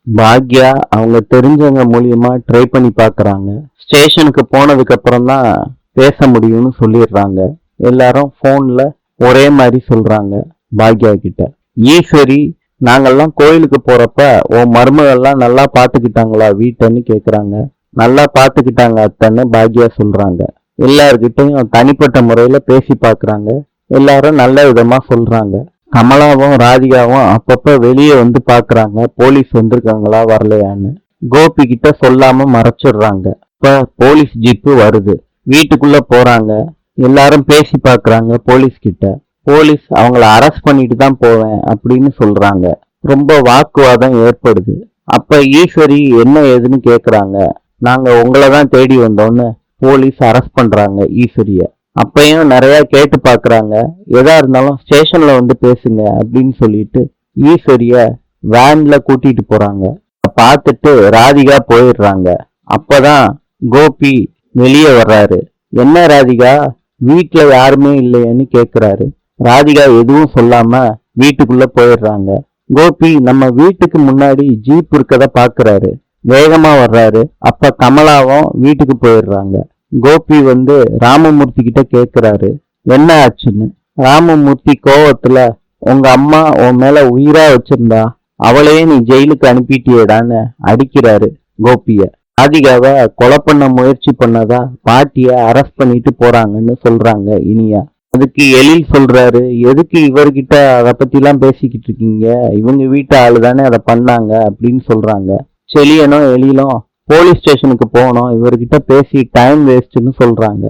பாக்யா அவங்க தெரிஞ்சவங்க மூலியமா ட்ரை பண்ணி பாக்குறாங்க. ஸ்டேஷனுக்கு போனதுக்கு அப்புறம் தான் பேச முடியும்னு சொல்லிடுறாங்க. எல்லாரும் போன்ல ஒரே மாதிரி சொல்றாங்க பாக்யா கிட்ட. ஈஸ்வரி, நாங்கெல்லாம் கோயிலுக்கு போறப்ப உன் மருமகள்லாம் நல்லா பாத்துக்கிட்டாங்களா வீட்டன்னு கேக்குறாங்க. நல்லா பாத்துக்கிட்டாங்க அத்தன்னு பாக்யா சொல்றாங்க. எல்லார்கிட்டையும் தனிப்பட்ட முறையில பேசி பாக்குறாங்க. எல்லாரும் நல்ல விதமா சொல்றாங்க. கமலாவும் ராதிகாவும் அப்பப்ப வெளியே வந்து பாக்குறாங்க போலீஸ் வந்திருக்காங்களா வரலையான்னு. கோபி கிட்ட சொல்லாம மறைச்சிடுறாங்க. இப்ப போலீஸ் ஜீப்பு வருது. வீட்டுக்குள்ள போறாங்க. எல்லாரும் பேசி பாக்குறாங்க போலீஸ் கிட்ட. போலீஸ் அவங்கள அரெஸ்ட் பண்ணிட்டு தான் போவேன் அப்படின்னு சொல்றாங்க. ரொம்ப வாக்குவாதம் ஏற்படுது. அப்ப ஈஸ்வரி என்ன ஏதுன்னு கேக்குறாங்க. நாங்க உங்களை தான் தேடி வந்தோம்னு போலீஸ் அரெஸ்ட் பண்றாங்க ஈஸ்வரிய. அப்பயும் நிறைய கேட்டு பாக்குறாங்க. எதா இருந்தாலும் ஸ்டேஷன்ல வந்து பேசுங்க அப்படின்னு சொல்லிட்டு ஈஸ்வரிய வேன்ல கூட்டிட்டு போறாங்க. பார்த்துட்டு ராதிகா போயிடுறாங்க. அப்பதான் கோபி வெளியே வர்றாரு. என்ன ராதிகா, வீட்டுல யாருமே இல்லையன்னு கேக்குறாரு. ராதிகா எதுவும் சொல்லாம வீட்டுக்குள்ள போயிடுறாங்க. கோபி நம்ம வீட்டுக்கு முன்னாடி ஜீப் இருக்கத பாக்குறாரு. வேகமா வர்றாரு. அப்ப கமலாவும் வீட்டுக்கு போயிடுறாங்க. கோபி வந்து ராமமூர்த்தி கிட்ட கேக்குறாரு என்ன ஆச்சுன்னு. ராமமூர்த்தி கோவத்துல, உங்க அம்மா உன் மேல உயிரா வச்சிருந்தா அவளையே நீ ஜெயிலுக்கு அனுப்பிட்டியேடான்னு அடிக்கிறாரு கோபிய. ராதிகாவை கொலை பண்ண முயற்சி பண்ணதா பாட்டிய அரெஸ்ட் பண்ணிட்டு போறாங்கன்னு சொல்றாங்க இனியா. அதுக்கு எழில் சொல்றாரு, எதுக்கு இவர்கிட்ட அதை பத்தி எல்லாம் பேசிக்கிட்டு இருக்கீங்க, இவங்க வீட்டு ஆளு தானே அதை பண்ணாங்க அப்படின்னு சொல்றாங்க. செலியனும் எழிலும் போலீஸ் ஸ்டேஷனுக்கு போகணும், இவர்கிட்ட பேசி டைம் வேஸ்ட்னு சொல்றாங்க.